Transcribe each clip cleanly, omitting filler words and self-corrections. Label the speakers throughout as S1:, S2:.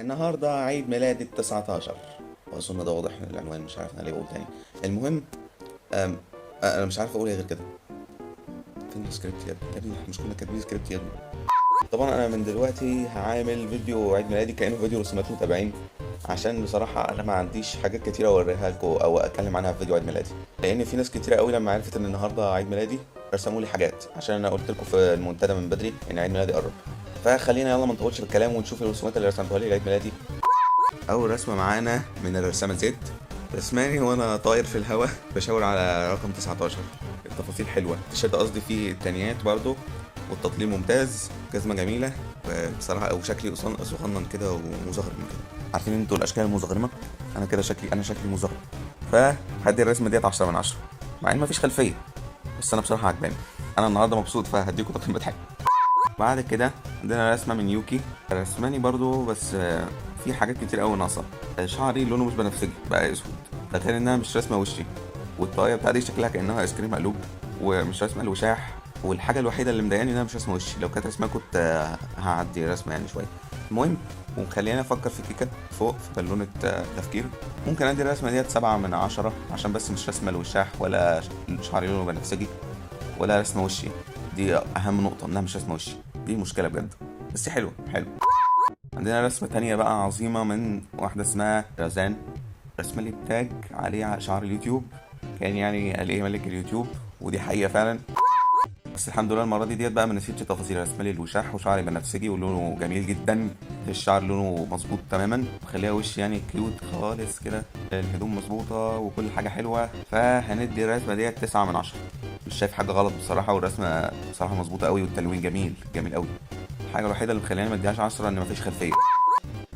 S1: النهارده عيد ميلادي ال19، واظن ده واضح من العنوان، مش عارف انا ليه بقول تاني. المهم، أم انا مش عارف اقول ايه غير كده. فين السكريبت يا ابني؟ يا ابني احنا مش كنا كاتبين سكريبت يا ابني؟ طبعا انا من دلوقتي هعامل فيديو عيد ميلادي كانه فيديو رسومات متابعين، عشان بصراحه انا ما عنديش حاجات كتيره اوريها لكم او اتكلم عنها في فيديو عيد ميلادي، لان في ناس كتيره قوي لما عرفت ان النهارده عيد ميلادي رسموا لي حاجات، عشان انا قلت لكم في المنتدى من بدري ان عيد ميلادي قرب. فخلينا يلا ما نطولش في الكلام ونشوف الرسومات اللي رسمتوها لي لعيد ميلادي. اول رسمه معانا من الرسامه زيد، رسماني وانا طاير في الهواء بشاور على رقم 19. التفاصيل حلوه، التيشيرت قصدي فيه تانيات برضو، والتطليل ممتاز، جزمه جميله بصراحه، وشكلي صغنن كده ومزغرم كده. عارفين انتوا الاشكال المزغرمه؟ انا كده شكلي مزغرم. فهدي الرسمه ديت 10 من 10، مع ان مفيش خلفيه، بس انا بصراحه عجباني. انا النهارده مبسوط فهديكوا تقييم بضحك. بعد كده عندنا رسمة من يوكي، رسماني برضو بس في حاجات كتير قوي ناقصة. شعري لونه مش بنفسجي بقى اسود، ده غير انها مش رسمة وشي، والطاقية بتاعتي شكلها كأنها ايس كريم مقلوب، ومش رسمة الوشاح. والحاجة الوحيدة اللي مضايقاني انها مش رسمة وشي، لو كانت رسمة كنت هعدي رسمة يعني شوية. المهم، وخليني افكر في كيكة فوق في بالونة تفكير. ممكن ادي الرسمة ديت 7 من 10، عشان بس مش رسمة الوشاح ولا شعري لونه بنفسجي ولا رسمة وشي. دي اهم نقطة، انها مش رسمة وشي، دي مشكلة بجد، بس حلو حلو. عندنا رسمة تانية بقى عظيمة من واحدة اسمها رزان، رسمة لي تاج عليه شعر اليوتيوب، كان يعني قال ايه ملك اليوتيوب، ودي حقيقة فعلا. بس الحمد لله المرة ديت بقى ما نسيتش تفاصيل، رسمة لي الوشاح وشعري بنفسجي ولونه جميل جدا، الشعر لونه مظبوط تماما، مخليها وش يعني كيوت خالص كده، الهدوم مظبوطة وكل حاجة حلوة، فهندي الرسمة ديت 9 من 10. مش شايف حاجة غلط بصراحة، والرسمة بصراحة مظبوطة قوي، والتلوين جميل جميل قوي. الحاجة الوحيدة اللي مخليني ما اديهاش 10 ان مفيش خلفية.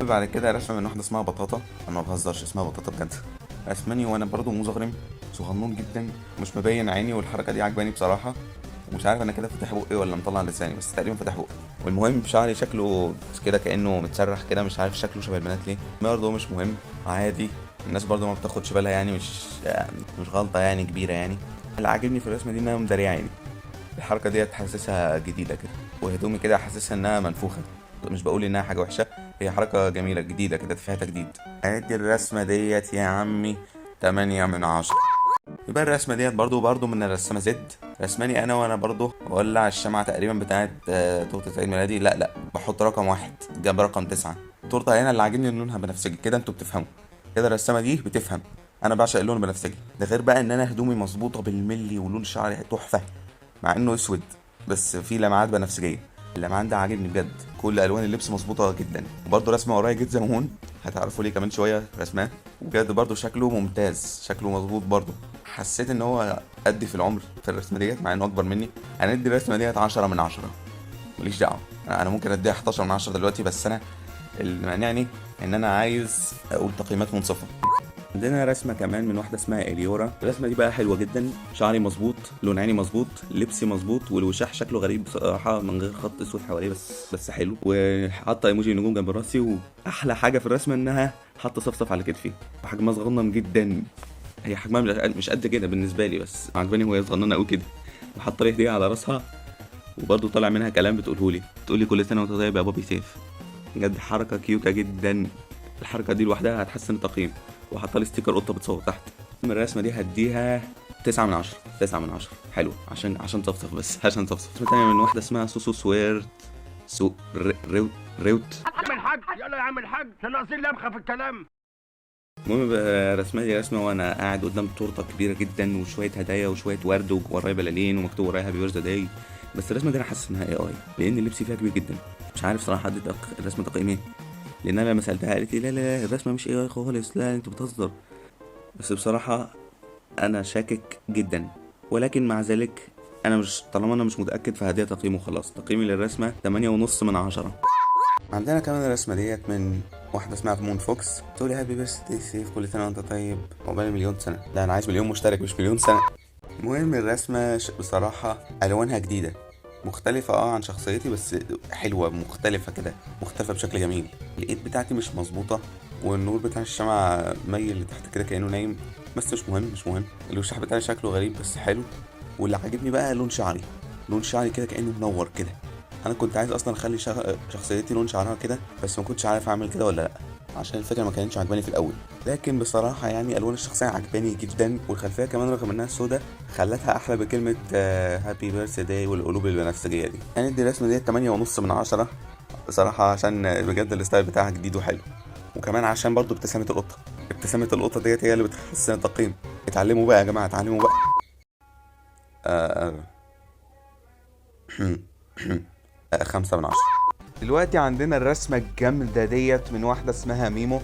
S1: بعد كده رسمة من واحدة اسمها بطاطا، انا ما بهزرش اسمها بطاطا بجد، رسماني وانا برضو مزغرم صغنون جدا، مش مبين عيني، والحركة دي عجباني بصراحة، ومش عارف انا كده فاتح بقي ولا مطلع لساني، بس تقريبا فاتح بقي. والمهم شعري شكله كده كأنه متسرح كده، مش عارف شكله شبه البنات ليه، برضه مش مهم، عادي، الناس برضه ما بتاخدش بالها يعني، مش غلطة يعني كبيرة يعني. اللي عاجبني في الرسمة دي انها مدارية عيني، الحركة دي حاسسها جديدة كده، وهدومي كده حاسسها انها منفوخة، مش بقول انها حاجة وحشة، هي حركة جميلة جديدة كده فيها تجديد. ادي الرسمة ديت يا عمي 8 من 10. يبقى الرسمة ديت برضو من الرسامة زد، رسماني انا وانا برضو بولع الشمعة تقريبا بتاعت تورتة عيد ميلادي، لا بحط رقم 1 جنب رقم 9. التورتة هنا اللي عاجبني ان لونها بنفسجي كده، انتوا بتفهموا كده، الرسامة دي بتفهم، انا بعشق اللون البنفسجي ده، غير بقى ان انا هدومي مظبوطة بالملي ولون شعري تحفة، مع انه اسود بس في لمعات بنفسجيه، اللمعان ده عاجبني بجد، كل الوان اللبس مظبوطه جدا. وبرده رسمه ورايا جيت زمون، هتعرفوا ليه كمان شويه رسماه، وبجد برده شكله ممتاز، شكله مظبوط برده، حسيت ان هو قدي في العمر في الرسمه ديت، مع انه اكبر مني. انا ادي الرسمه ديت 10 من 10، ماليش دعوه، انا ممكن اديها 11 من 10 دلوقتي، بس انا اللي مانعني ان انا عايز اقول تقييمات منصفه. عندنا رسمة كمان من واحدة اسمها اليورا، الرسمة دي بقى حلوة جدا، شعري مظبوط، لون عيني مظبوط، لبسي مظبوط، والوشاح شكله غريب بصراحة من غير خط اسود حواليه، بس حلو، وحاطة ايموجي نجوم جنب راسي، واحلى حاجة في الرسمة انها حاطة صفصف على كتفي، وحجمها صغنن جدا، هي حجمها مش قد كده بالنسبة لي، بس عجباني وهي صغننة قوي كده، وحاطة لي هدية على راسها، وبرضه طالع منها كلام بتقولي كل سنة وانت طيب يا بابي سيف. بجد حركة كيوتة جدا، الحركة دي لوحدها هتحسن التقييم، وحاطة لي ستيكر قطة بتصور تحت. من الرسمة دي هديها 9 من 10، 9 من 10 حلو، عشان تصفصف، بس عشان تصفصف. رسمة تانية من واحدة اسمها سوسو سويرت، سو ريوت.
S2: يا عم الحاج، يلا يا عم الحاج، احنا ناقصين لمخه في الكلام.
S1: المهم بقى رسمة دي رسمة وانا قاعد قدام تورته كبيرة جدا وشوية هدايا وشوية ورد وورايا بلالين ومكتوب ورايا هابي بيرث داي، بس الرسمة دي انا حاسس انها اي لان اللبس فيها كبير جدا، مش عارف صراحة اديت الرسمة تقييم ايه، لان انا لما سالتها قالت لي لا الرسمه مش اي خالص، لا انت بتهزر، بس بصراحه انا شاكك جدا، ولكن مع ذلك انا مش طالما انا مش متاكد فهديها تقييمه خلاص، تقييمي للرسمه 8.5 من 10. عندنا كمان الرسمه ديت من واحده اسمها مون فوكس، تقولي هابي بيرثدي سيف، كل سنه وانت طيب، عقبال مليون سنه، لا انا عايز مليون مشترك مش مليون سنه. المهم الرسمه بصراحه الوانها جديده، مختلفة عن شخصيتي، بس حلوة مختلفة كده، مختلفة بشكل جميل. الايد بتاعتي مش مظبوطة، والنور بتاع الشمعة ميل لتحت كده كأنه نايم، بس مش مهم. الوشاح بتاعي شكله غريب بس حلو، واللي عاجبني بقى لون شعري كده كأنه منور كده، انا كنت عايز اصلا اخلي شخصيتي لون شعرها كده، بس ما كنتش عارف اعمل كده ولا لا، عشان الفكره ما كانتش عجباني في الاول. لكن بصراحه يعني الوان الشخصيه عجباني جدا، والخلفيه كمان رغم انها سودة خلتها احلى بكلمه هابي بيرث داي والقلوب البنفسجيه دي. يعني دي الرسمه دي 8.5 من 10 بصراحه، عشان بجد الستايل بتاعها جديد وحلو، وكمان عشان برضو ابتسامه القطه. ابتسامه القطه ديت هي اللي بتحسن التقييم. اتعلموا بقى يا جماعه، اتعلموا بقى. آه 5 من 10. دلوقتي عندنا الرسمة الجامدة ديت من واحدة اسمها ميمو.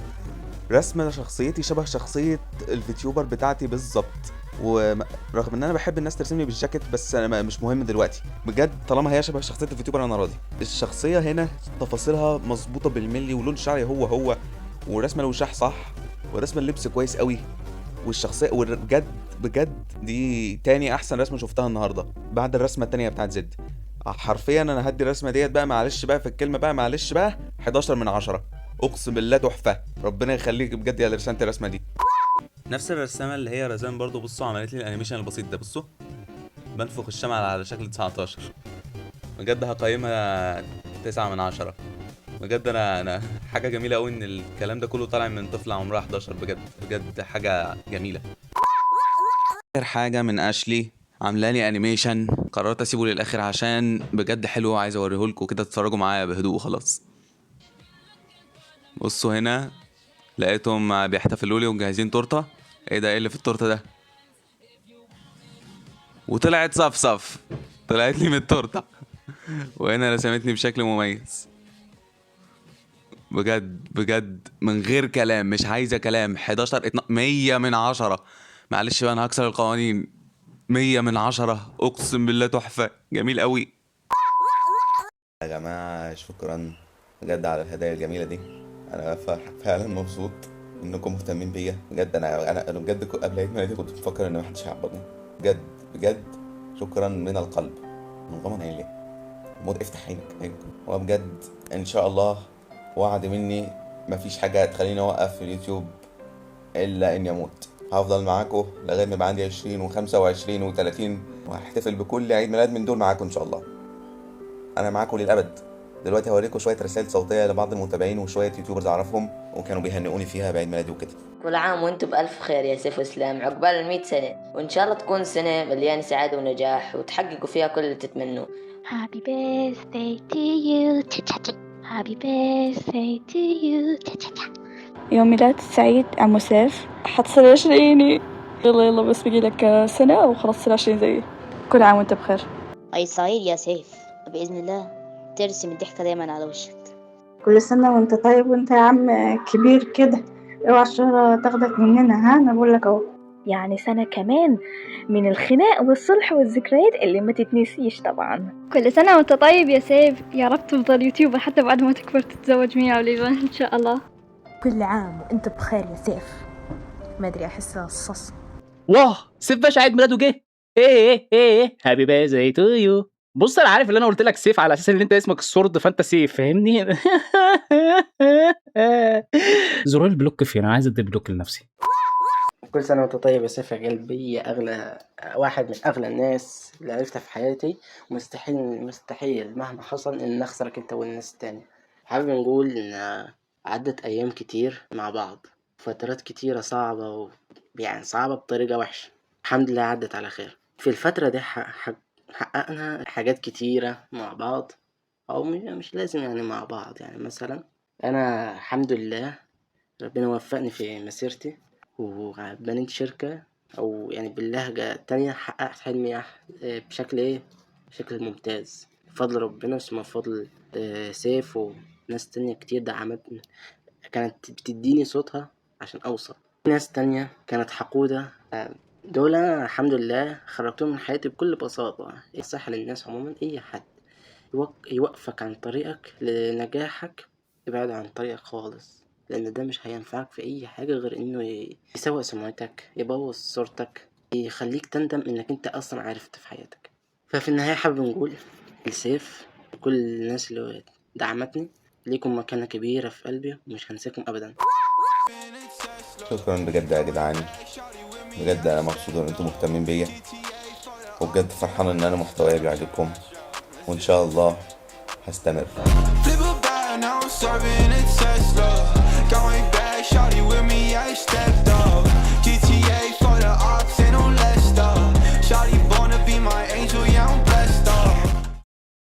S1: رسمة شخصيتي شبه شخصية الفيتيوبر بتاعتي بالظبط، ورغم ان انا بحب الناس ترسمني بالجاكيت، بس انا مش مهم دلوقتي بجد، طالما هي شبه شخصية الفيتيوبر انا راضي. الشخصية هنا تفاصيلها مظبوطة بالملي، ولون شعري هو، ورسمة الوشاح صح، ورسمة اللبس كويس قوي، والشخصية وبجد بجد دي تاني احسن رسمة شفتها النهاردة بعد الرسمة التانية بتاعت زد. حرفيا انا هدي الرسمه ديت بقى، معلش بقى في الكلمه بقى، معلش بقى 11 من 10. اقسم بالله تحفه، ربنا يخليك بجد يا اللي رسمت الرسمه دي. نفس الرسامه اللي هي رزان برضو، بصوا عملت لي الانيميشن البسيط ده، بصوا بنفخ الشمع على شكل 19. بجد هقيمها 9 من 10. بجد انا حاجه جميله قوي ان الكلام ده كله طالع من طفله عمرها 11. بجد بجد حاجه جميله. اخر حاجه من اشلي عاملاني انيميشن، قررت اسيبه للاخر عشان بجد حلو، وعايز اوريهولكوا كده تتفرجوا معايا بهدوء خلاص. بصوا هنا لقيتهم بيحتفلوا لي ومجهزين تورته. ايه ده؟ ايه اللي في التورته ده؟ وطلعت صفصف، طلعت لي من التورته وهنا رسمتني بشكل مميز. بجد بجد من غير كلام، مش عايزه كلام. 11 100 من 10. معلش بقى انا هكسر القوانين. 100 من 10 اقسم بالله تحفه، جميل قوي. يا جماعة شكرا بجد على الهدايا الجميلة دي. أنا فعلا مبسوط إنكم مهتمين بيا بجد. أنا بجد قبل عيد ميلادي كنت بفكر إن محدش هيعبرني. بجد بجد شكرا من القلب. من غمض عين ليه؟ افتح عينك. هو بجد إن شاء الله وعد مني مفيش حاجة تخليني أوقف في اليوتيوب إلا إني أموت. هفضل معاكم لغاية ما يبقى عندي 20 و25 و30، وهحتفل بكل عيد ميلاد من دول معاكم إن شاء الله. انا معاكم للابد. دلوقتي هوريكم شويه رسائل صوتيه لبعض المتابعين وشويه يوتيوبرز اعرفهم وكانوا بيهنئوني فيها بعيد ميلادي وكده.
S3: كل عام وانتم بألف خير يا سيف وإسلام، عقبال 100 سنة، وإن شاء الله تكون سنة مليانة سعادة ونجاح وتحققوا فيها كل اللي تتمنوه.
S4: Happy birthday to you. Happy birthday to you.
S5: يوم ميلاد سعيد عمو سيف. حتصير 20. يلا بس بقي لك سنة وخلاص تصير 20 زيي. كل عام وانت بخير.
S6: أي سعيد يا سيف، بإذن الله ترسم الضحكة دايما على وشك.
S7: كل سنة وانت طيب، وانت يا عم كبير كده، اوعى الشهرة تاخدك مننا. ها انا بقول لك اهو.
S8: يعني سنة كمان من الخناق والصلح والذكريات اللي ما تتنسيش طبعا.
S4: كل سنة وانت طيب يا سيف، يا رب تفضل يوتيوبر حتى بعد ما تكبر تتزوج ميا وليفا ان شاء الله.
S9: كل عام وانت بخير يا سيف. ما ادري احسها الصص.
S10: واه سيف باشا عيد ميلاده جه. ايه هابي بيرثداي تو يو. بص انا عارف ان انا قلت لك سيف على اساس ان انت اسمك السورد فانت سيف، فاهمني؟ زرار البلوك فين؟ انا عايز ادي بلوك لنفسي.
S11: كل سنة وانت طيب يا سيف يا قلبي، يا أغلى واحد من أغلى الناس اللي عرفتها في حياتي. مستحيل مهما حصل إن أخسرك أنت والناس التانية. حابب نقول إن عدت أيام كتير مع بعض، فترات كتيرة صعبة يعني صعبة بطريقة وحشة، الحمد لله عدت على خير. في الفترة دي حققنا حاجات كتيرة مع بعض، أو مش لازم يعني مع بعض. يعني مثلا أنا الحمد لله ربنا وفقني في مسيرتي وبنيت شركة، أو يعني باللهجة التانية حققت حلمي بشكل ممتاز بفضل ربنا، ثم بفضل سيف وناس تانية كتير دعمتني، كانت بتديني صوتها عشان أوصل. ناس تانية كانت حقودة، دول الحمد لله خرجتهم من حياتي بكل بساطة. صح للناس عموما، أي حد يوقفك عن طريقك لنجاحك ابعد عن طريقك خالص، لأن ده مش هينفعك في أي حاجة غير إنه يسوء سمعتك، يبوظ صورتك، يخليك تندم إنك أنت أصلا عرفت في حياتك. ففي النهاية حابب نقول لسيف كل الناس اللي دعمتني، ليكم مكانة كبيرة في قلبي ومش هنساكم أبدا.
S1: شكرا بجد يا جدعان، بجد أنا مبسوط إن أنتم مهتمين بيا، وبجد فرحان إن أنا محتواي بيعجبكم، وإن شاء الله هستمر.
S12: Flip a bag, now I'm serving a test.